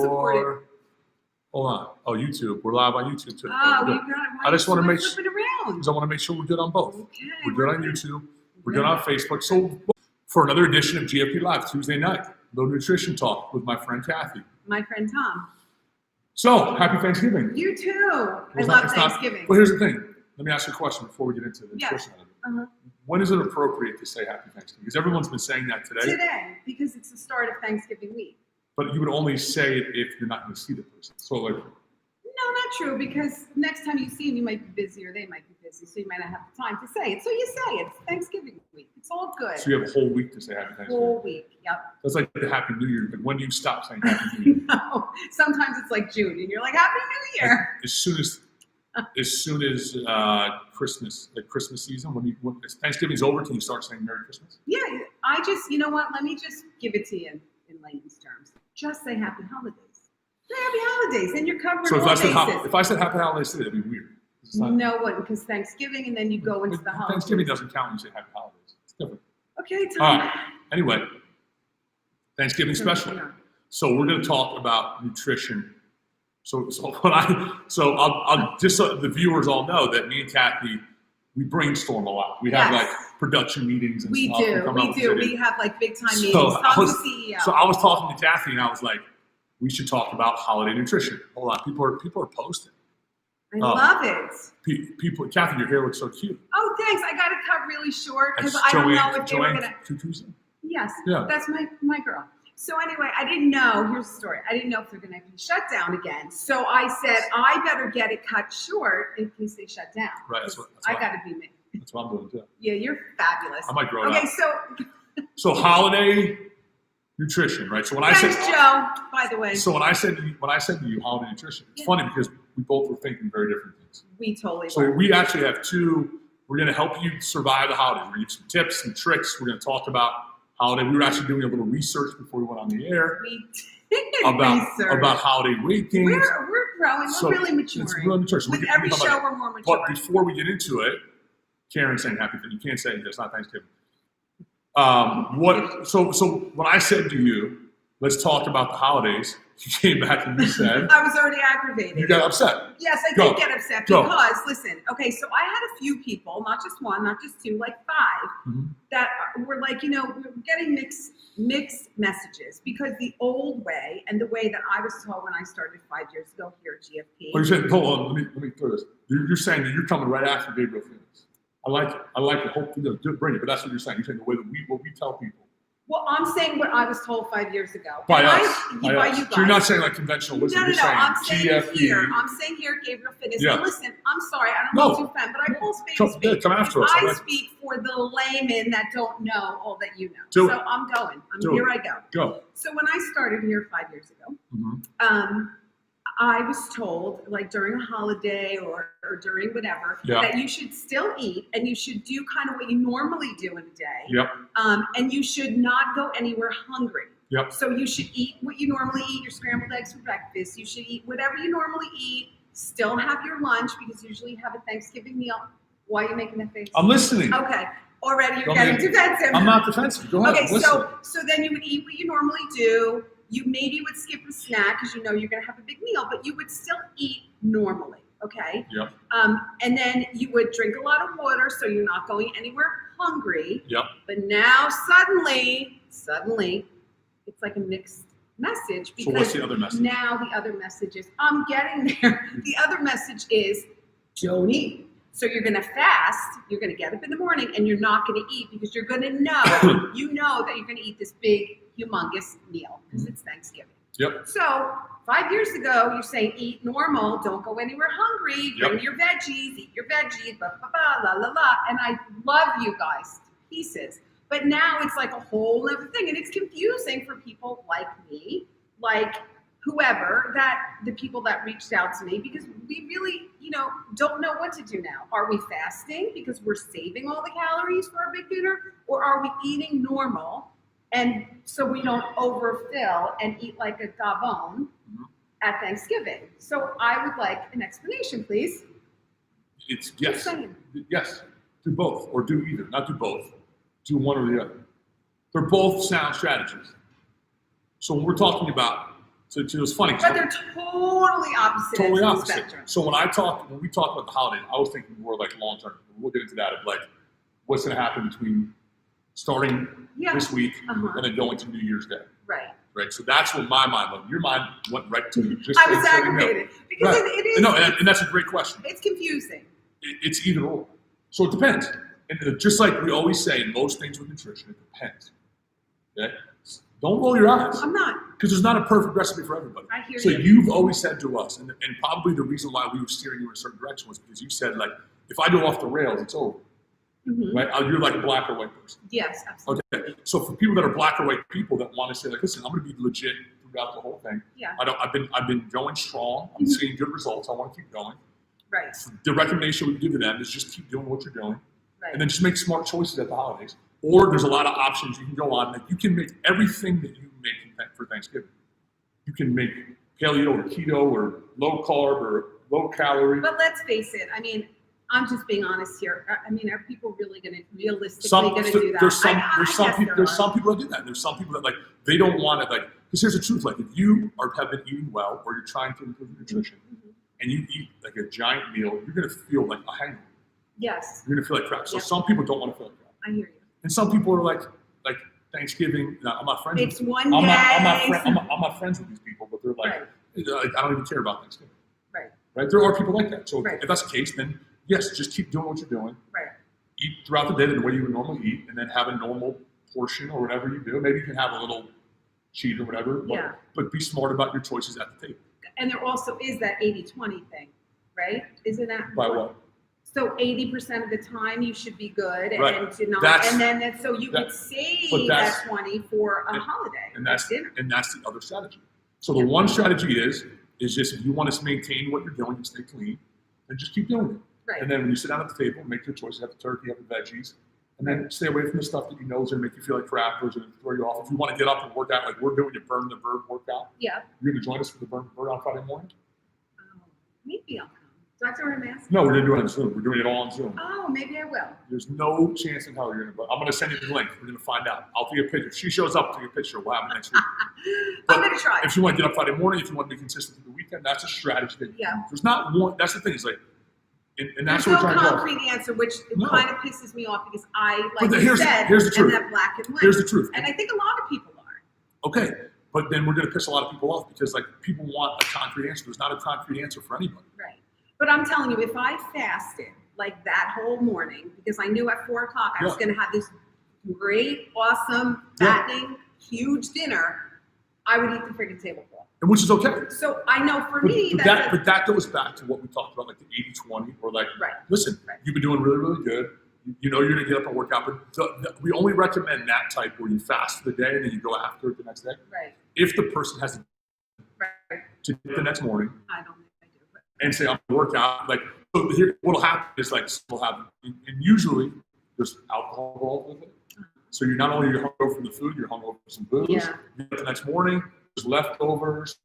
for, hold on. Oh, YouTube. We're live on YouTube too. Oh, you got it. I just want to make sure. Because I want to make sure we're good on both. Okay, we're good on YouTube. We're good on Facebook. So for another edition of GFP Live, Tuesday night, little nutrition talk with my friend Cathy. My friend Tom. So happy Thanksgiving. You too. I love Thanksgiving. Well, here's the thing. Let me ask you a question before we get into the nutrition of it. Uh-huh. When is it appropriate to say happy Thanksgiving? Because everyone's been saying that today. Today, because it's the start of Thanksgiving week. But you would only say it if you're not going to see the person. So like, no, not true, because next time you see them, you might be busy or they might be busy, so you might not have the time to say it. So you say it. It's Thanksgiving week. It's all good. So you have a whole week to say happy Thanksgiving? Whole week, yep. That's like the Happy New Year. Like when do you stop saying Happy New Year? No, sometimes it's like June, and you're like, Happy New Year. Like as soon as Christmas, like Christmas season, when Thanksgiving's over, can you start saying Merry Christmas? Yeah, I just, you know what? Let me just give it to you in layman's terms. Just say Happy Holidays. Say Happy Holidays, and you're covering all bases. If I said Happy Holidays today, that'd be weird. No, it wouldn't, because Thanksgiving, and then you go into the holidays. Thanksgiving doesn't count when you say Happy Holidays. It's different. Okay, Tom. All right. Anyway, Thanksgiving special. So we're going to talk about nutrition. So I'll just so the viewers all know that me and Cathy, we brainstorm a lot. We have like production meetings and stuff. We do. We have like big time meetings. Talk to CEO. So I was talking to Cathy and I was like, we should talk about holiday nutrition. Hold on, people are posting. I love it. People, Cathy, your hair looks so cute. Oh, thanks. I got it cut really short because I don't know if they were gonna. Yes, yeah. That's my girl. So anyway, I didn't know. Here's the story. I didn't know if they're going to be shut down again. So I said I better get it cut short in case they shut down. Right. I got to be me. That's what I'm doing too. Yeah, you're fabulous. I might grow it out. Okay, so holiday nutrition, right? So when Thanks, Joe. By the way. So when I said to you holiday nutrition, it's funny because we both were thinking very different things. We totally. So we actually have two. We're going to help you survive the holidays. We're going to give some tips, some tricks. We're going to talk about holiday. We were actually doing a little research before we went on the air. We did about holiday weight gains. We're growing. We're really maturing. It's really mature. So with every show, we're more mature. But before we get into it, Karen's saying happy. You can't say it's not Thanksgiving. So when I said to you, let's talk about the holidays, you came back and you said I was already aggravated. You got upset. Yes, I did get upset because listen, okay, so I had a few people, not just one, not just two, like 5, that were like, we were getting mixed messages because the old way and the way that I was told when I started 5 years ago here at GFP. Well, you're saying, hold on, let me throw this. You're saying that you're coming right after Gabriele Phoenix. I like it. Hopefully, bring it. But that's what you're saying. You're saying the way that what we tell people. Well, I'm saying what I was told 5 years ago. By us. You guys. So you're not saying like conventional wisdom. No. I'm saying GFP. here. I'm saying here, Gabriele Fitness. Yeah. And listen, I'm sorry. I don't want to offend, but I pull speak. Come after us. I speak for the laymen that don't know all that you know. So I'm going. Here I go. Go. So when I started here 5 years ago, I was told, like during a holiday or during whatever, that you should still eat and you should do kind of what you normally do in a day. Yep. And you should not go anywhere hungry. Yep. So you should eat what you normally eat, your scrambled eggs for breakfast. You should eat whatever you normally eat. Still have your lunch because usually you have a Thanksgiving meal. Why are you making that face? I'm listening. Okay. Already you're getting defensive. I'm not defensive. Go ahead. Okay, so then you would eat what you normally do. You maybe would skip a snack because you know you're going to have a big meal, but you would still eat normally, okay? Yep. And then you would drink a lot of water so you're not going anywhere hungry. Yep. But now suddenly, it's like a mixed message. Because so what's the other message? Now the other message is, I'm getting there. The other message is, don't eat. So you're going to fast, you're going to get up in the morning, and you're not going to eat because you're going to know, that you're going to eat this big, humongous meal because it's Thanksgiving. Yep. So 5 years ago, you're saying eat normal, don't go anywhere hungry, bring your veggies, eat your veggies, blah, blah, blah, la, la, la. And I love you guys to pieces. But now it's like a whole other thing. And it's confusing for people like me, like whoever, the people that reached out to me, because we really, don't know what to do now. Are we fasting because we're saving all the calories for our big dinner? Or are we eating normal? And so we don't overfill and eat like a gabon at Thanksgiving. So I would like an explanation, please. It's yes. Yes. Do both or do either. Not do both. Do one or the other. They're both sound strategies. So when we're talking about So it was funny. But they're totally opposite. Totally ends of the opposite. spectrum. So when we talk about the holidays, I was thinking more like long term. We'll get into that of like what's going to happen between starting this week and then going to New Year's Day. Right. So that's what my mind went. Your mind went right to just. I was aggravated because it is. No, and that's a great question. It's confusing. It's either or. So it depends. And just like we always say, most things with nutrition, it depends. Okay. Don't roll your eyes. I'm not. Because there's not a perfect recipe for everybody. I hear so you. You've always said to us, and probably the reason why we were steering you in a certain direction was because you said, like, if I go off the rails, it's over. Right? You're like a black or white person. Yes, absolutely. Okay. So for people that are black or white people that want to say, like, listen, I'm going to be legit throughout the whole thing. Yeah. I've been going strong. I'm seeing good results. I want to keep going. Right. The recommendation we give to them is just keep doing what you're doing. Right. And then just make smart choices at the holidays. Or there's a lot of options you can go on. Like you can make everything that you make for Thanksgiving. You can make paleo or keto or low carb or low calorie. But let's face it. I mean, I'm just being honest here. I mean, are people really going to realistically going to do that? There's some people that do that. There's some people that like they don't want it. Like because here's the truth. Like if you have been eating well or you're trying to improve your nutrition and you eat like a giant meal, you're going to feel like a hangover. Yes. You're going to feel like crap. So some people don't want to feel like crap. I hear you. And some people are like Thanksgiving. I'm not friends. It's one I'm day. I'm not friends with these people, but they're like, I don't even care about Thanksgiving. Right. There are people like that. So if that's the case, then yes, just keep doing what you're doing. Right. Eat throughout the day the way you would normally eat, and then have a normal portion or whatever you do. Maybe you can have a little cheat or whatever. But be smart about your choices at the table. And there also is that 80-20 thing, right? Isn't that? By what? So 80% of the time you should be good, right. and so you would save that 20 for a holiday, and that's dinner. And that's the other strategy. So the one strategy is just if you want to maintain what you're doing and stay clean, then just keep doing it. Right. And then when you sit down at the table, make your choices. Have the turkey, have the veggies, and then stay away from the stuff that you know is going to make you feel like crap or is going to throw you off. If you want to get up and work out like we're doing, you burn the bird workout. Yeah. You're going to join us for the burn the bird on Friday morning. Oh, maybe I'll come. Do I have to wear a mask? No, we're going to do it on Zoom. We're doing it all on Zoom. Oh, maybe I will. There's no chance in hell you're going to. I'm going to send you the link. We're going to find out. I'll take a picture. If she shows up, take a picture. We'll have it next week. I'm going to try. If you want to get up Friday morning, if you want to be consistent through the weekend, that's a strategy. Yeah. There's not one. That's the thing. It's like, and that's There's what we're no trying to concrete answer, which kind of pisses me off because I, like but you said, here's the truth. that black and white. Here's the truth. And I think a lot of people are. Okay, but then we're going to piss a lot of people off because like people want a concrete answer. There's not a concrete answer for anybody. Right. But I'm telling you, if I fasted like that whole morning, because I knew at 4 o'clock I was going to have this great, awesome, fattening, huge dinner, I would eat the freaking tablecloth. And which is okay. So I know for me, but that goes back to what we talked about, like the 80-20, or like, listen, you've been doing really, really good. You know you're going to get up and work out, but we only recommend that type where you fast for the day and then you go after it the next day. Right. If the person has to get the next morning, I don't think I do. But and say I'm going to work out, like, so here, what'll happen is like we'll have, and usually there's alcohol involved with it. So you're not only hungover from the food, you're hungover from some booze. Yeah. You get the next morning, there's leftovers.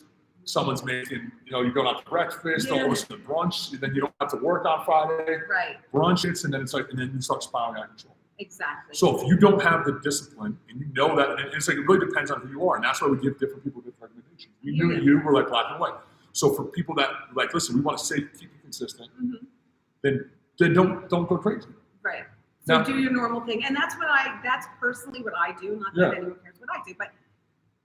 Someone's making, you're going out to breakfast, all of a sudden brunch, and then you don't have to work on Friday. Right. Brunch hits, and then it's like, and then you start spiraling out of control. Exactly. So if you don't have the discipline, and you know that, and it's like, it really depends on who you are, and that's why we give different people different recommendations. We knew you were like black and white. So for people that like, listen, we want to keep you consistent, then don't go crazy. Right. So do your normal thing. And that's personally what I do. Not that anyone cares what I do, but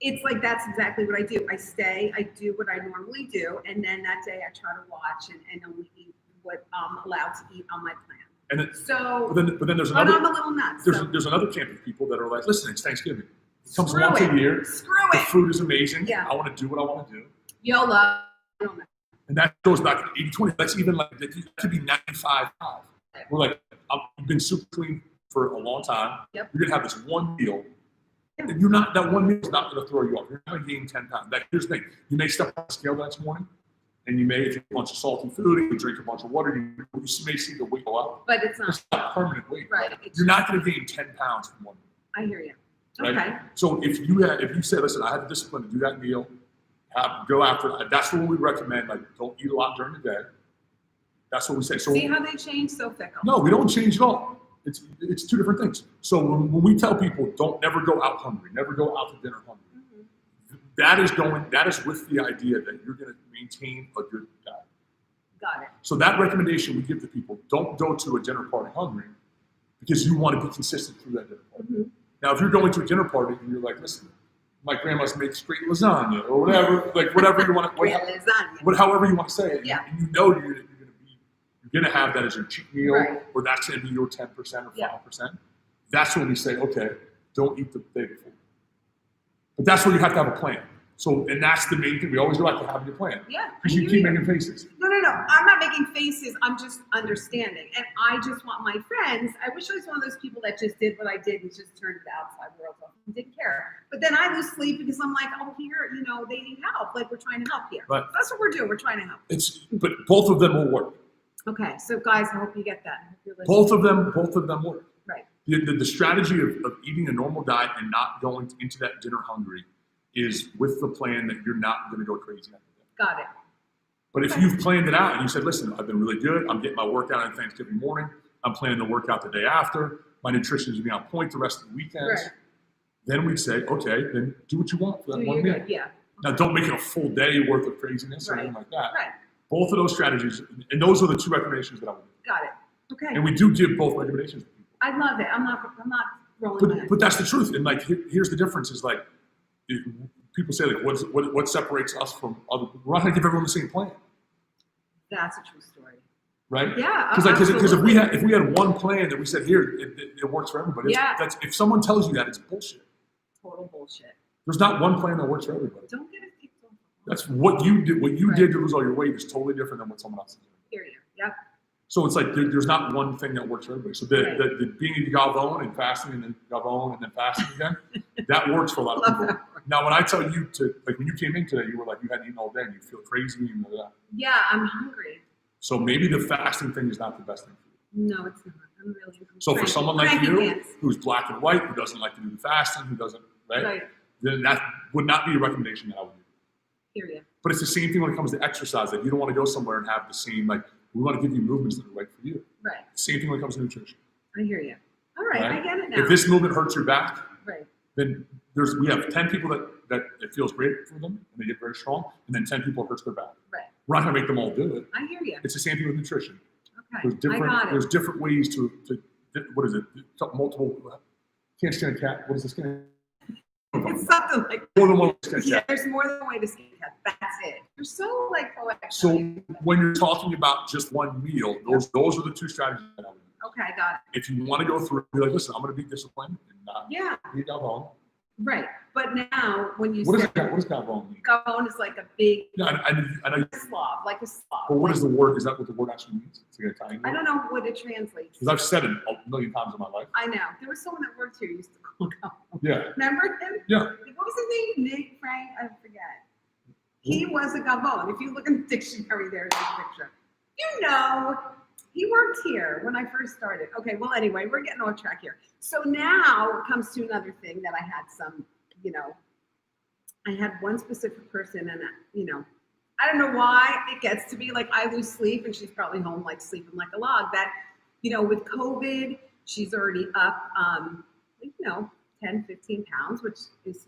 it's like, that's exactly what I do. I do what I normally do. And then that day I try to watch and only eat what I'm allowed to eat on my plan. And then, so, but then there's another, I'm a little nuts. There's another camp of people that are like, listen, it's Thanksgiving. It comes once a year. Screw it. The food is amazing. Yeah. I want to do what I want to do. YOLO. And that goes back to 80-20. That's even like, that could be 95-5. We're like, I've been super clean for a long time. Yep. You're going to have this one meal. And you're not, that one meal is not going to throw you off. You're not going to gain 10 pounds. Here's the thing. You may step on the scale the next morning, and you may, if you eat a bunch of salty food, and you drink a bunch of water, you may see the weight go up. But it's not. It's not permanent weight. Right. You're not going to gain 10 pounds from one meal. I hear you. Right? Okay. So if you say, listen, I have the discipline to do that meal, go after it. That's what we recommend. Like, don't eat a lot during the day. That's what we say. So see how they change so fickle. No, we don't change at all. It's two different things. So when we tell people never go out hungry, never go out to dinner hungry, that is with the idea that you're going to maintain a good diet. Got it. So that recommendation we give to people: don't go to a dinner party hungry, because you want to be consistent through that dinner party. Mm-hmm. Now, if you're going to a dinner party and you're like, listen, my grandma's makes great lasagna or whatever, like whatever you want to, however you want to say it, yeah. and you know you're going to have that as your cheat meal, right. or that's going to be your 10% or 5%. That's when we say, okay, don't eat the day before. But that's where you have to have a plan. So, and that's the main thing. We always like to have your plan. Yeah. Because you keep making faces. No. I'm not making faces. I'm just understanding. And I just want my friends. I wish I was one of those people that just did what I did and just turned to the outside world off and didn't care. But then I lose sleep because I'm like, oh, here, they need help. Like, we're trying to help here. Right. That's what we're doing. We're trying to help. But both of them will work. Okay. So, guys, I hope you get that. Both of them work. Right. The strategy of eating a normal diet and not going into that dinner hungry is with the plan that you're not going to go crazy after that. Got it. But if you've planned it out and you said, listen, I've been really good. I'm getting my workout on Thanksgiving morning. I'm planning to work out the day after. My nutrition is going to be on point the rest of the weekends. Right. Then we'd say, okay, then do what you want for that one meal. Yeah. Now, don't make it a full day worth of craziness or anything like that. Right. Both of those strategies, and those are the 2 recommendations that I would give. Got it. Okay. And we do give both recommendations to people. I love it. I'm not rolling. But that's the truth. And like, here's the difference: is like, people say like, what separates us from other people? We're not going to give everyone the same plan. That's a true story. Right? Yeah. Because if we had one plan that we said here, it works for everybody. That's if someone tells you that, it's bullshit. Total bullshit. There's not one plan that works for everybody. Don't get it kicked off. That's what you did. What you did to lose all your weight is totally different than what someone else is doing. Hear you. Yep. So it's like there's not one thing that works for everybody. So the being in Gavone and fasting and then Gavone and then fasting again, that works for a lot of people. Now, when I tell you to, like when you came in today, you were like, you hadn't eaten all day and you feel crazy and all that. Yeah, I'm hungry. So maybe the fasting thing is not the best thing for you. No, it's not. I'm really hungry. So for someone like you, who's black and white, who doesn't like to do the fasting, who doesn't, right? Then that would not be a recommendation that I would do. Hear you. But it's the same thing when it comes to exercise. Like you don't want to go somewhere and have the same, like, we want to give you movements that are right for you. Right. Same thing when it comes to nutrition. I hear you. All right, I get it now. If this movement hurts your back, right, then we have 10 people that it feels great for them and they get very strong, and then 10 people it hurts their back. Right. We're not going to make them all do it. I hear you. It's the same thing with nutrition. Okay. There's different ways to what is it? Multiple. Can't skin a cat. What is the skin? It's something like more than one way to skin a cat. Yeah, there's more than one way to skin a cat. That's it. You're so like poetic. So when you're talking about just one meal, those are the 2 strategies that I would use. Okay, got it. If you want to go through, be like, listen, I'm going to be disciplined and not eat alcohol. Right, but now when you what does gavone mean? Gavone is like a big I know. Slav, like a Slav. But what is the word? Is that what the word actually means? It's like Italian word? I don't know what it translates. Because I've said it a million times in my life. I know. There was someone that worked here who used to call Gavone. Yeah. Remember him? Yeah. What was his name? Nick, Frank? I forget. He was a Gavone. If you look in the dictionary, there's a picture. He worked here when I first started. Okay, well, anyway, we're getting off track here. So now it comes to another thing that I had some, I had one specific person and, I don't know why it gets to be like I lose sleep and she's probably home like sleeping like a log. That, with COVID, she's already up, 10, 15 pounds, which is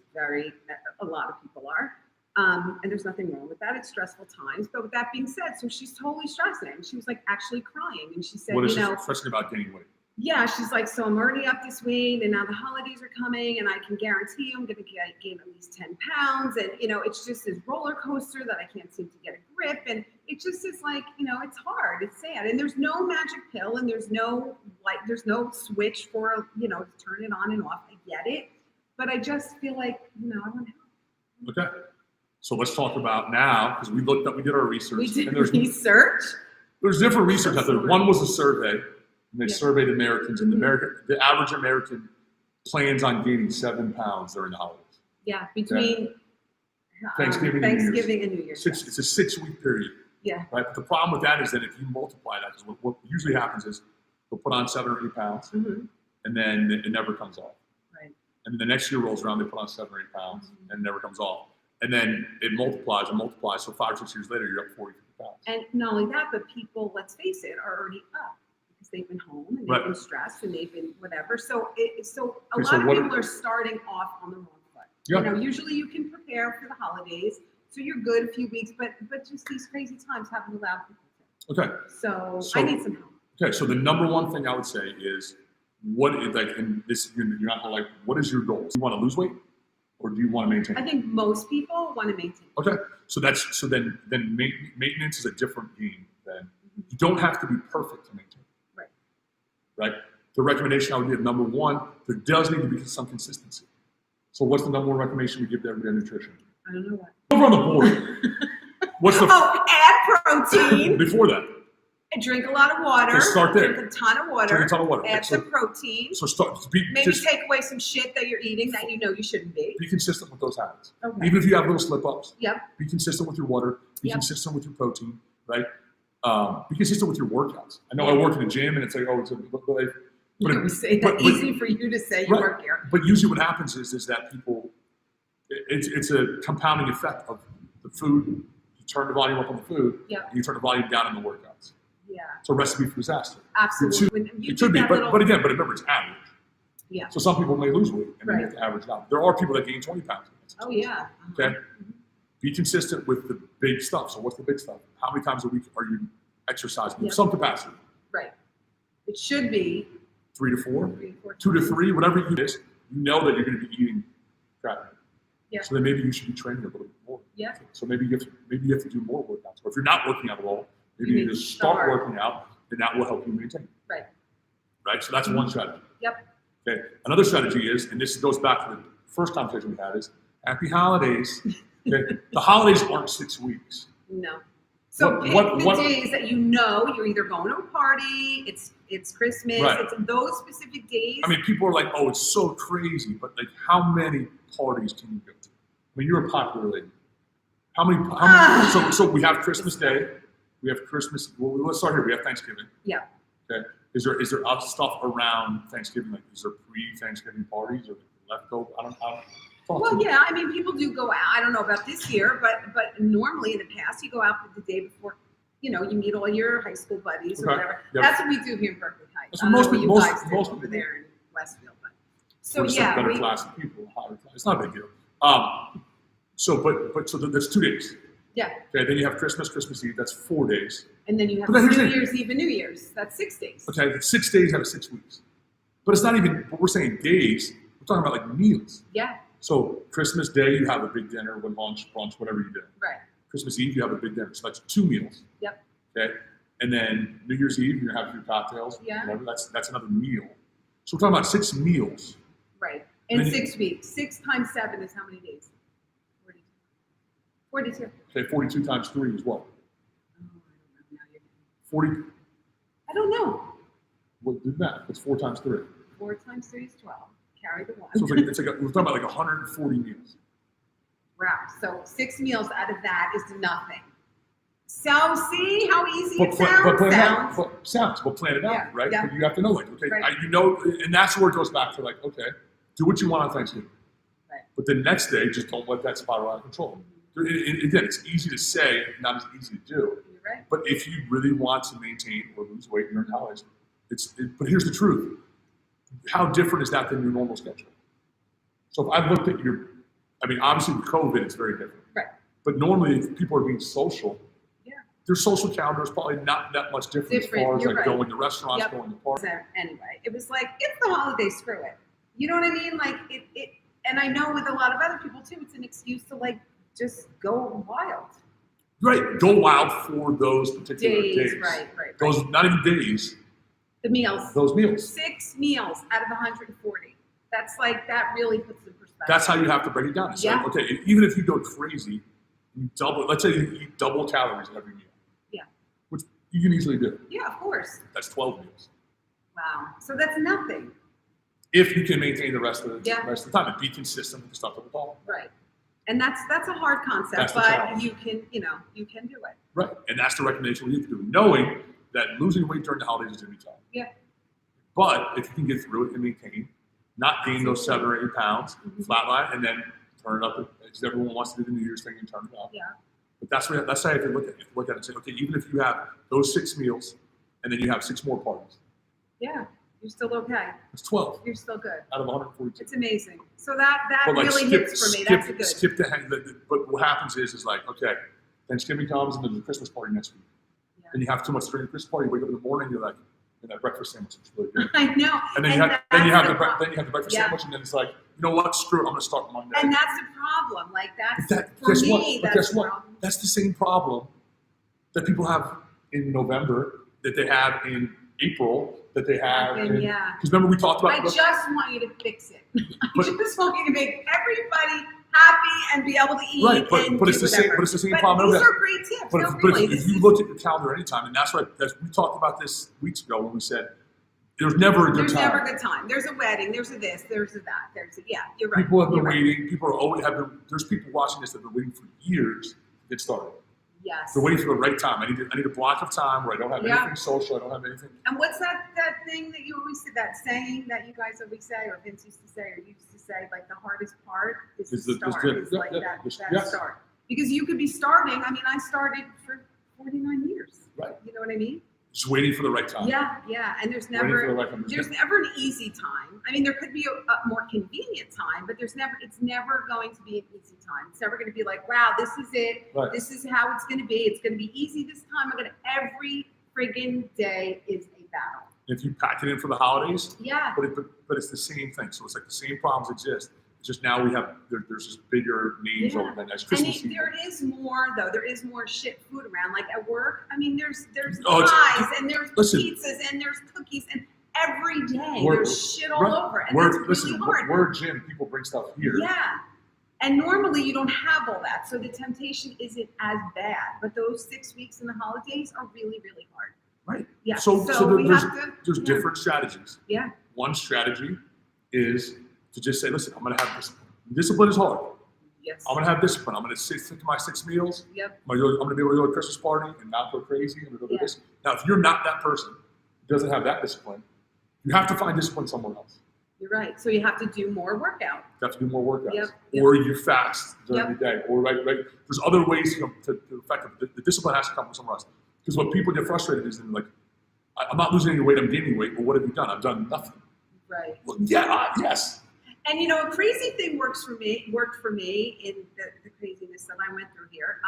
a lot of people are. And there's nothing wrong with that. It's stressful times. But with that being said, so she's totally stressing. She was like actually crying. And she said, what is she stressing about gaining weight? Yeah, she's like, so I'm already up this weight and now the holidays are coming and I can guarantee I'm going to gain at least 10 pounds. And, it's just this roller coaster that I can't seem to get a grip. And it just is like, it's hard. It's sad. And there's no magic pill and there's no switch for, to turn it on and off. I get it. But I just feel like, I want help. Okay. So let's talk about now, because we did our research. We did research? There's different research out there. One was a survey, and they surveyed Americans, and the average American plans on gaining 7 pounds during the holidays. Yeah, between Thanksgiving and New Year's. It's a 6-week period. Yeah. Right. But the problem with that is that if you multiply that, because what usually happens is they'll put on 7 or 8 pounds, and then it never comes off. Right. And then the next year rolls around, they put on 7 or 8 pounds, and it never comes off. And then it multiplies and multiplies. So 5 or 6 years later, you're up 40 pounds. And not only that, but people, let's face it, are already up because they've been home and they've been stressed and they've been whatever. So a lot of people are starting off on the wrong foot. Yeah. You know, usually you can prepare for the holidays, so you're good a few weeks, but just these crazy times haven't allowed people to. Okay. So So- I need some help. Okay, so the number one thing I would say is, what is like, and this you're not gonna like, what is your goal? Do you want to lose weight, or do you want to maintain? I think most people want to maintain. Okay, so then maintenance is a different game. Then you don't have to be perfect to maintain. Right. Right. The recommendation I would give, number one, there does need to be some consistency. So what's the number one recommendation we give to everybody on nutrition? I don't know what. Over on the board. What's the add protein. before that? Drink a lot of water. Let's start there. Drink a ton of water. Drink a ton of water. Add So- some protein. So Maybe take away some shit that you're eating that you know you shouldn't be. be consistent with those habits. Okay. Even if you have little slip ups. Yep. Be consistent with your water. Be Yep. consistent with your protein. Right. Be consistent with your workouts. I know I work in the gym, and it's like, oh, it's a, You say that easy for you to say. You right. work here. But usually, what happens is that people, it's a compounding effect of the food. You turn the volume up on the food, Yep. and you turn the volume down on the workouts. Yeah. It's a recipe for disaster. Absolutely. When you It do could be, that but little- remember, it's average. Yeah. So some people may lose weight, and then you Right. have to average it out. There are people that gain 20 pounds. Oh yeah. Okay. Be consistent with the big stuff. So what's the big stuff? How many times a week are you exercising in Yep. some capacity? Right. It should be 3 to 4, 3 to 4 2 to 3, whatever you is. You know that you're going to be eating crap. Yeah. So then maybe you should be training a little bit more. Yeah. So maybe you have to do more workouts. Or if you're not working out at all, maybe You you need need to to start start. working out, and that will help you maintain. Right. Right. So that's one strategy. Yep. Okay. Another strategy is, and this goes back to the first conversation we had, is happy holidays. Okay. The holidays aren't 6 weeks. No. So pick the days that you know you're either going to a party, it's Christmas, Right. it's those specific days. I mean, people are like, "Oh, it's so crazy," but like, how many parties can you go to? I mean, you're a popular lady. How many? So we have Christmas Day. We have Christmas. Well, let's start here. We have Thanksgiving. Yeah. Okay. Is there other stuff around Thanksgiving? Like, is there pre-Thanksgiving parties or leftover? I don't know. Well, yeah. I mean, people do go out. I don't know about this year, but normally in the past, you go out the day before. You know, you meet all your high school buddies or Okay. whatever. Yep. That's what we do here in Berkeley Heights. That's I don't what know what you most guys do over people there in Westfield, but so We're just yeah, better class of people, higher class. It's not a big deal. So there's 2 days. yeah. Okay. Then you have Christmas Eve. That's 4 days. And then you have But here's New the- Year's Eve and New Year's. That's 6 days. Okay. 6 days out of 6 weeks. But it's not even. But we're saying days. We're talking about like meals. Yeah. So Christmas Day, you have a big dinner with lunch, brunch, whatever you do. Right. Christmas Eve, you have a big dinner. So that's 2 meals. Yep. Okay. And then New Year's Eve, you're having your cocktails. Yeah. Whatever. That's another meal. So we're talking about 6 meals. Right. And In then 6 weeks. 6 times 7 is how many days? 42. 42. Okay. 42 times 3 is what? Oh, I don't know. Now you're getting- 40. I don't know. What do that? It's 4 times 3. 4 times 3 is 12. Carry the 1. So we're talking about like 140 meals. Wow. So 6 meals out of that is nothing. So see how easy it But plan it out. sounds? But plan it out, Yeah, right? yeah. But you have to know, like, okay, Right. and that's where it goes back to, like, okay, do what you want on Thanksgiving. Right. But the next day, just don't let that spiral out of control. Again, it's easy to say, not as easy to do. You're right. But if you really want to maintain or lose weight during holidays, but here's the truth. How different is that than your normal schedule? So if I've looked at obviously with COVID, it's very different. Right. But normally, if people are being social, Yeah. their social calendar is probably not that much different as far as You're like right. going to restaurants, Yep. going to parties. So anyway, it was like, it's the holiday, screw it. You know what I mean? Like it and I know with a lot of other people too, it's an excuse to like just go wild. Right. Go wild for those particular days. Right. Those, not even days, The meals. those meals. 6 meals out of 140. That's like, that really puts it in perspective. That's how you have to break it down. It's like, Yeah. okay, even if you go crazy, let's say you eat double calories every meal. Yeah. Which you can easily do. Yeah, of course. That's 12 meals. Wow. So that's nothing. If you can maintain the rest of the Yeah. time and be consistent with the stuff that we're talking about. Right. And that's a hard concept, That's the but challenge. you can do it. Right. And that's the recommendation we need to do, knowing that losing weight during the holidays is going to be tough. Yeah. But if you can get through it and maintain, not gain those 7 or 8 pounds, Mhm. flatline, and then turn it up, because everyone wants to do the New Year's thing and turn it up. Yeah. But that's how you have to look at it. You look at it and say, okay, even if you have those 6 meals and then you have 6 more parties, Yeah. You're still okay. It's 12 You're still good. out of 142. It's amazing. So that But like really skip, hits for me. skip, That's good. skip the hang. But what happens is like, okay, Thanksgiving comes and there's a Christmas party next week. Yeah. And you have too much during the Christmas party. You wake up in the morning, you're like, and that breakfast sandwich is really good. I know. And then you have the breakfast sandwich, and then it's like, you know what? Screw it. I'm gonna start Monday. And that's the problem. Like that's Guess for what? me. But That's guess what? That's the same problem that people have in November, that they have in April, that they have. Because remember we talked about. I just want you to fix it. I just want you to make everybody happy and be able to eat. Right, but it's the same. But it's the same problem. These are great tips. But if you looked at your calendar anytime, and that's what we talked about this weeks ago when we said there's never a good time. There's never a good time. There's a wedding. There's a this. There's a that. There's a you're right. People have been waiting. People are always have been. There's people watching this that have been waiting for years to get started. Yes. They're waiting for the right time. I need a block of time where I don't have anything social. I don't have anything. And what's that thing that you always said, that saying that you guys always say, or Vince used to say, or you used to say, like the hardest part is the start. Start. Because you could be starting. I mean, I started for 49 years. Right. You know what I mean? Just waiting for the right time. Yeah. And there's never an easy time. I mean, there could be a more convenient time, but it's never going to be an easy time. It's never going to be like, wow, this is it. Right. This is how it's going to be. It's going to be easy this time. Every friggin' day is a battle. If you pack it in for the holidays, yeah. But it's the same thing. So it's like the same problems exist. It's just now there's just bigger names over than as Christmas season. There is more though. There is more shit food around. Like at work, I mean, there's pies and there's pizzas and there's cookies and every day there's shit all over, and that's really hard. We're a gym. People bring stuff here. Yeah, and normally you don't have all that, so the temptation isn't as bad. But those 6 weeks in the holidays are really, really hard. Right. Yeah. So there's different strategies. Yeah. One strategy is to just say, listen, I'm going to have discipline. Discipline is hard. Yes. I'm going to have discipline. I'm going to stick to my 6 meals. Yep. I'm going to be able to go to a Christmas party and not go crazy. I'm going to go do this. Now, if you're not that person who doesn't have that discipline, you have to find discipline somewhere else. You're right. So you have to do more workout. You have to do more workouts. Yep. Or you fast during the day. Or right. There's other ways to affect it. The discipline has to come from somewhere else. Because what people get frustrated is, like, I'm not losing any weight, I'm gaining weight, but what have you done? I've done nothing. Right. Well, yes. And a crazy thing worked for me in the craziness that I went through here.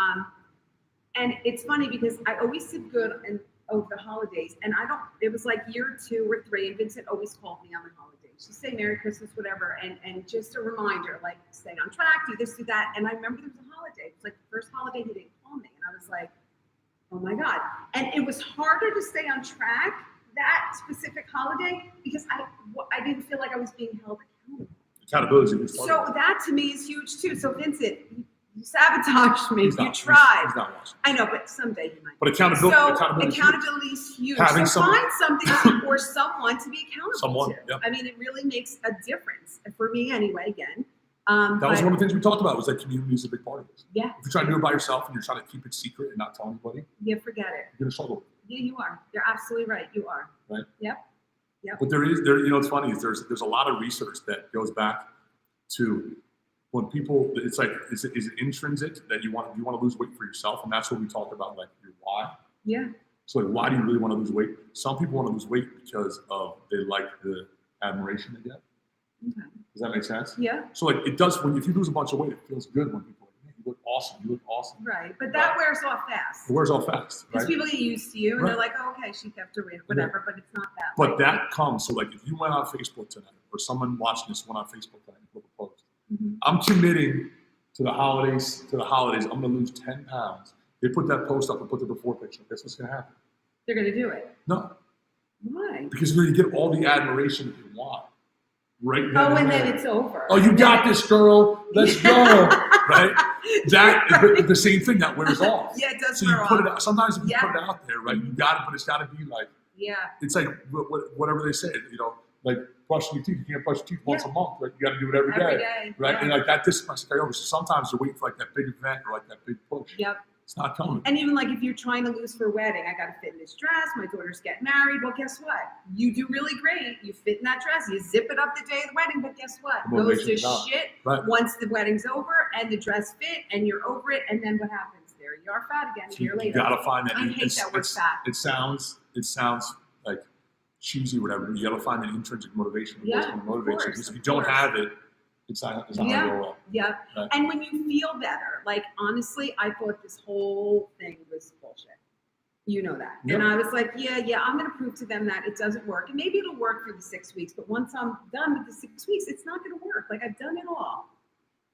And it's funny because I always did good over the holidays, and it was like year 2 or 3, and Vincent always called me on the holidays. She'd say Merry Christmas, whatever, and just a reminder, like stay on track, do this, do that. And I remember there was a holiday. It was like the first holiday he didn't call me, and I was like, oh my God. And it was harder to stay on track that specific holiday because I didn't feel like I was being held accountable. Accountability. So that to me is huge too. So Vincent, you sabotaged me. You tried. He's not watching. I know, but someday he might. But accountability is huge. Having find something or someone to be accountable to. Yep. I mean, it really makes a difference for me anyway. Again. That was one of the things we talked about, was that community is a big part of this. Yeah. If you're trying to do it by yourself and you're trying to keep it secret and not tell anybody, forget it. you're going to struggle. Yeah, you are. You're absolutely right. You are. Right? Yep. But it's funny, there's a lot of research that goes back to when people, it's like, is it intrinsic that you want to lose weight for yourself? And that's what we talk about, like your why. Yeah. So like, why do you really want to lose weight? Some people want to lose weight because they like the admiration they get. Okay. Does that make sense? Yeah. So like it does, if you lose a bunch of weight, it feels good when people are like, man, you look awesome. Right. But that wears off fast. It wears off fast. Because people get used to you and they're like, oh, okay, she kept her weight, whatever, but it's not that way. But that comes, so like if you went on Facebook tonight or someone watching this went on Facebook tonight and put a post, I'm committing to the holidays, I'm gonna lose 10 pounds. They put that post up and put the before picture. Guess what's gonna happen? They're gonna do it. No. Why? Because you're gonna get all the admiration that you want. Right now. Oh, and then it's over. Oh, you got this, girl. Let's go. Right? The same thing that wears off. Yeah, it does. So you put it out. Sometimes if you put it out there, right, you got it, but it's got to be like. Yeah. It's like whatever they say, like brushing your teeth. You can't brush your teeth once a month, right? You got to do it every day. Right? Yeah. And like that discipline carry over. So sometimes you're waiting for like that big event or like that big push. Yep. It's not coming. And even like if you're trying to lose for a wedding, I got to fit in this dress. My daughter's getting married. Well, guess what? You do really great. You fit in that dress. You zip it up the day of the wedding. But guess what? Goes to shit once the wedding's over and the dress fit and you're over it. And then what happens? There you are, fat again a year later. You gotta find that. I hate that word fat. It sounds like cheesy, whatever. You got to find an intrinsic motivation. What's going to motivate you? Because if you don't have it, it's not going to go well. Yeah. Right. And when you feel better, like honestly, I thought this whole thing was bullshit. You know that. Yeah. And I was like, yeah, I'm going to prove to them that it doesn't work. And maybe it'll work for the 6 weeks, but once I'm done with the 6 weeks, it's not going to work. Like I've done it all.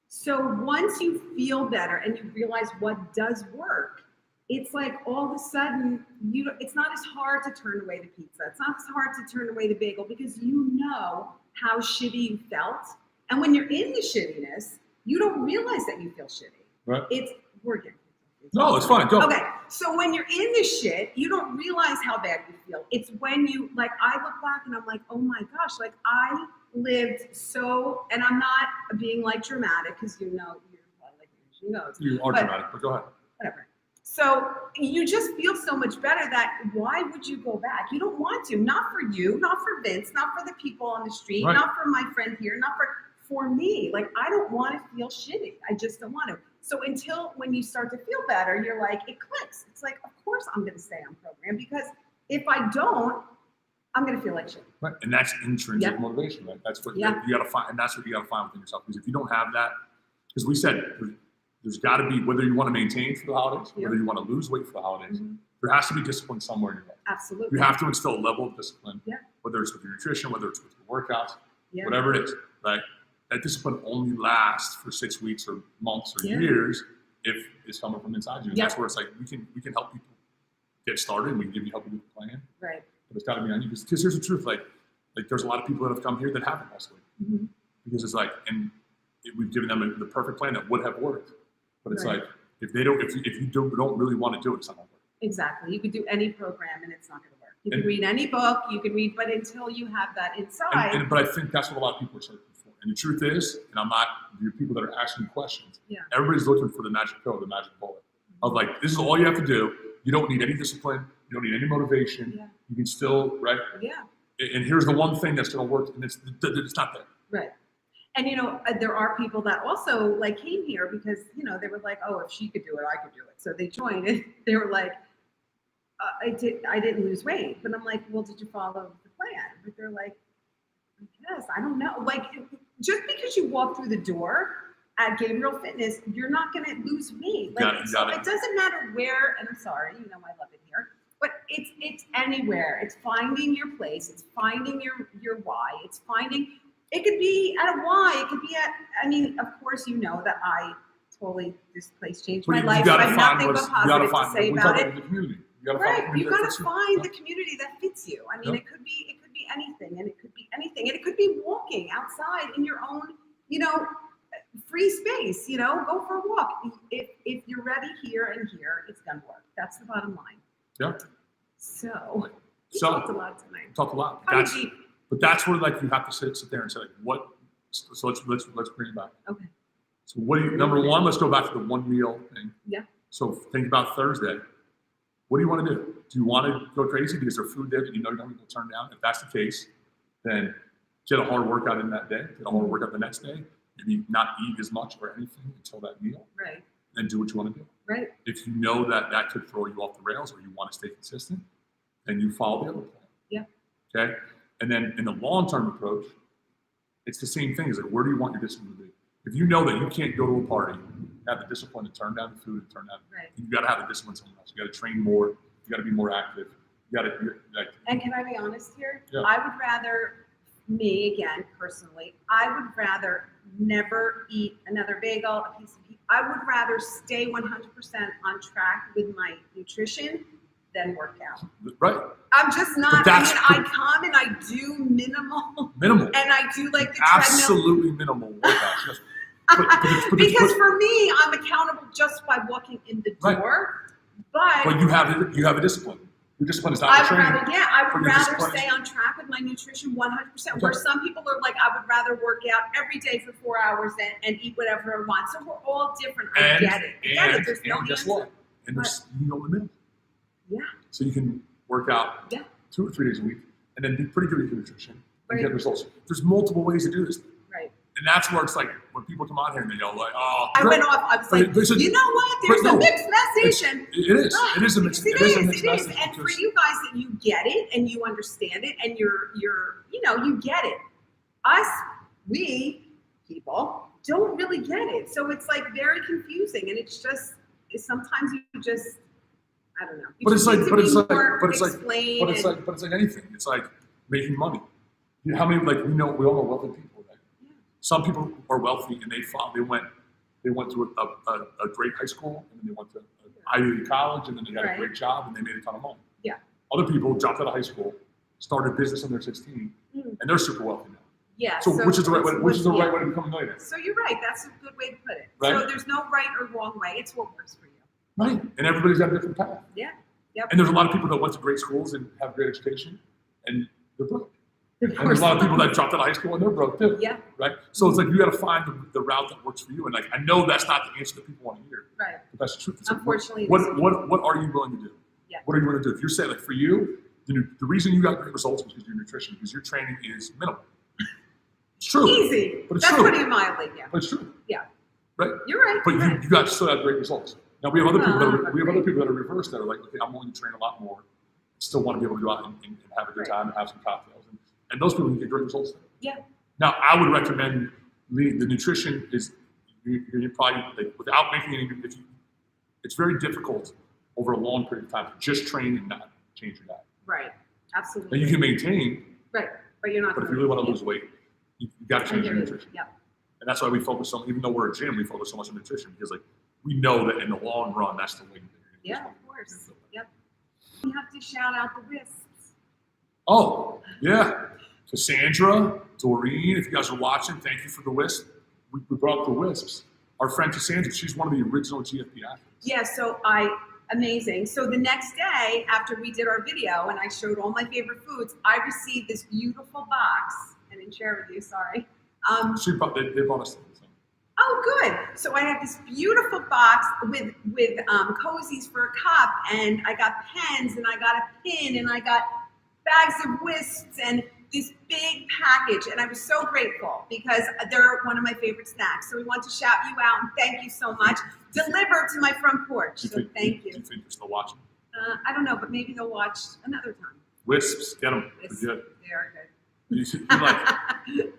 So once you feel better and you realize what does work, it's like all of a sudden, it's not as hard to turn away the pizza. It's not as hard to turn away the bagel because you know how shitty you felt. And when you're in the shittiness, you don't realize that you feel shitty. Right. We're getting. No, it's fine. Go. Okay. So when you're in the shit, you don't realize how bad you feel. It's when you, like, I look back and I'm like, oh my gosh, like I lived so, and I'm not being like dramatic because you're like, you know. You are dramatic, but go ahead. Whatever. So you just feel so much better that why would you go back? You don't want to. Not for you, not for Vince, not for the people on the street, right. Not for my friend here, not for me. Like I don't want to feel shitty. I just don't want to. So until when you start to feel better, you're like, it clicks. It's like, of course I'm going to stay on program because if I don't, I'm going to feel like shit. Right. And that's intrinsic motivation, right? That's what you got to find. And that's what you got to find within yourself. Because if you don't have that, because we said there's got to be, whether you want to maintain for the holidays, whether you want to lose weight for the holidays, there has to be discipline somewhere in your life. Absolutely. You have to instill a level of discipline, whether it's with your nutrition, whether it's with your workouts, whatever it is, right? That discipline only lasts for 6 weeks or months or years if it's coming from inside you. And that's where it's like we can help people get started and we can help you with the plan. Right. But it's got to be on you because here's the truth. Like there's a lot of people that have come here that haven't lost weight because it's like, and we've given them the perfect plan that would have worked. But it's like if you don't really want to do it, it's not going to work. Exactly. You could do any program and it's not going to work. You can read any book. You can read, but until you have that inside. But I think that's what a lot of people are searching for. And the truth is, and I'm not, the people that are asking questions, everybody's looking for the magic code, the magic bullet. Of like, this is all you have to do. You don't need any discipline. You don't need any motivation. Yeah. You can still, right? Yeah. And here's the one thing that's going to work, and it's not there. Right. And, there are people that also, like, came here because, they were like, oh, if she could do it, I could do it. So they joined, and they were like, I didn't lose weight. But I'm like, well, did you follow the plan? But they're like, I guess, I don't know. Like, just because you walk through the door at Gabriele Fitness, you're not going to lose weight. Like, it doesn't matter where, and I'm sorry, I love it here, but it's anywhere. It's finding your place. It's finding your why. It's finding, it could be at a Y. It could be at, of course, that this place changed my life. So I have nothing but positive to say about it. You got to find the community that fits you. It could be anything, and it could be anything, and it could be walking outside in your own, free space. Go for a walk. If you're ready here and here, it's gonna work. That's the bottom line. Yeah. So we talked a lot tonight. Talked a lot. But that's where you have to sit there and say what. So let's bring it back. Okay. So number one? Let's go back to the one meal thing. Yeah. So think about Thursday. What do you want to do? Do you want to go crazy because there's food there that you know you're going to turn down? If that's the case, then get a hard workout in that day. Get a hard workout the next day. Maybe not eat as much or anything until that meal. Right. Then do what you want to do. Right. If you know that could throw you off the rails or you want to stay consistent, then you follow the other plan. Yeah. Okay. And then in the long-term approach, it's the same thing. Is like, where do you want your discipline to be? If you know that you can't go to a party, have the discipline to turn down the food and turn down. Right. You got to have the discipline somewhere else. You got to train more. You got to be more active. You got to. And can I be honest here? Yeah. I would rather, me again personally, I would rather never eat another bagel, a piece of pizza. I would rather stay 100% on track with my nutrition than work out. Right. I'm just not. I come and I do minimal. And I do like the absolutely treadmill. Minimal workouts. Because for me, I'm accountable just by walking in the door. Right. But you have a discipline. Your discipline is not training. I would rather stay on track with my nutrition 100%. Okay. Where some people are like, I would rather work out every day for 4 hours and eat whatever I want. So we're all different. I get it. There's no guess answer. What? And there's the middle. Yeah. So you can work out 2 or 3 days a week and then be pretty good at your nutrition and get results. There's multiple ways to do this. Right. And that's where it's like when people come on here and they go like, "Oh, I went off. I was like, you know what? There's a mixed message, and it is. It is a mixed. It is a mixed message. And for you guys that you get it and you understand it and you're you get it. Us, we people don't really get it, so it's like very confusing, and it's just sometimes you just I don't know. But it's like anything. It's like making money. You know, how many we all know wealthy people, right? Yeah. Some people are wealthy and they went to a great high school and then they went to Ivy League college and then they got a great job and they made a ton of money. Yeah. Other people dropped out of high school, started business when they're 16, and they're super wealthy now. Yeah. So which is the right way? Which is the right way to become a millionaire? So you're right. That's a good way to put it. Right? So there's no right or wrong way. It's what works for you. Right. And everybody's got a different path. Yeah. Yep. And there's a lot of people that went to great schools and have great education, and they're broke. And There's a lot of people that dropped out of high school and they're broke too. Yeah. Right. So it's like you got to find the route that works for you. And like I know that's not the answer that people want to hear. Right. But that's the truth. It's Unfortunately, like, what are you willing to do? Yeah. What are you willing to do? If you're saying like for you, the reason you got great results is because your nutrition, because your training is minimal. It's true. Easy. But it's that's true. putting it mildly. Yeah. But it's true. Yeah. Right. You're right. But you're right. you got still have great results. Now we have other people that are reversed that are like, okay, I'm willing to train a lot more, still want to be able to go out and have a good time and have some cocktails. And those people can get great results there. Yeah. Now, I would recommend the nutrition is you probably like, without making any. It's very difficult over a long period of time to just train and not change your diet. Right. Absolutely. And you can maintain. Right. But you're not. But if you really want to lose weight, you got to change your nutrition. Yeah. And that's why we focus on, even though we're a gym, we focus so much on nutrition because like we know that in the long run, that's the way. Yeah, of course. Yep. You have to shout out the wisps. Oh, yeah. Cassandra, Doreen, if you guys are watching, thank you for the wisp. We brought up the wisps. Our friend Cassandra, she's one of the original GFP athletes. Yeah, amazing. So the next day after we did our video and I showed all my favorite foods, I received this beautiful box. I didn't share with you, sorry. They brought us things. Oh, good. So I have this beautiful box with cozies for a cup, and I got pens, and I got a pin, and I got bags of wisps, and this big package. And I was so grateful because they're one of my favorite snacks. So we want to shout you out and thank you so much. Delivered to my front porch. So thank you. Do you think you're still watching? I don't know, but maybe they'll watch another time. Wisps, get them. Wisps, They're good. They are good. You're like,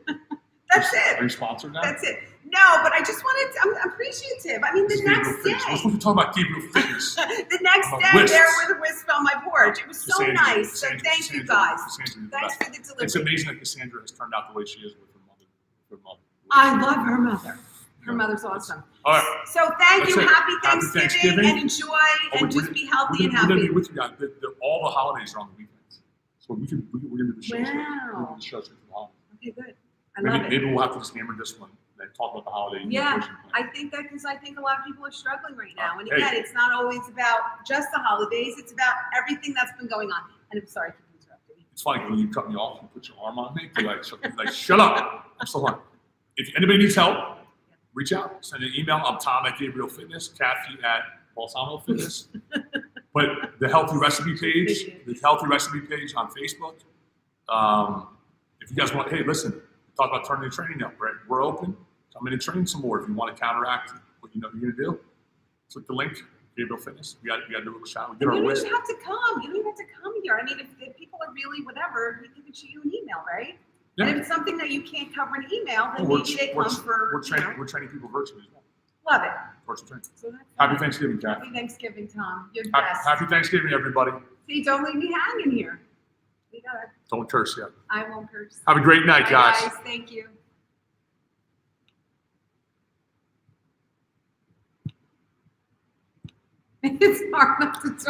that's it. Are you sponsored now? That's it. No, but I just wanted to, I'm appreciative. I mean, the next day. We're supposed to talk about Gabriele Fitness. The next day, there were the wisps on my porch. It was so nice. So thank you guys. Thanks for the delivery. It's amazing that Cassandra has turned out the way she is with her mother. I love her mother. Her mother's awesome. All right. So thank you. Happy Thanksgiving. And enjoy and just be healthy and happy. We're going to be with you guys. All the holidays are on the weekends. So we're going to do the shows. Wow. We're going to do the shows for the holidays. Okay, good. I love it. Maybe we'll have to just hammer this one and talk about the holiday. Yeah, I think that because I think a lot of people are struggling right now. And again, it's not always about just the holidays. It's about everything that's been going on. And I'm sorry for interrupting you. It's funny when you cut me off and put your arm on me. You're like, shut up. I'm so hard. If anybody needs help, reach out. Send an email. I'm Tom at Gabriele Fitness, Cathy at Balsamo Fitness. But the healthy recipe page on Facebook. If you guys want, hey, listen, talk about turning the training up, right? We're open. Come in and train some more if you want to counteract what you know you're going to do. Click the link, Gabriele Fitness. We got to do a little shout. You don't even have to come. You don't even have to come here. I mean, if people are really whatever, we can shoot you an email, right? Yeah. And if it's something that you can't cover in email, then maybe they come for. We're training people virtually as well. Love it. Virtual training. So happy Thanksgiving, Cathy. Happy Thanksgiving, Tom. You're the best. Happy Thanksgiving, everybody. See, don't leave me hanging here. Don't curse yet. I won't curse. Have a great night, guys. Thank you. It's hard not to talk.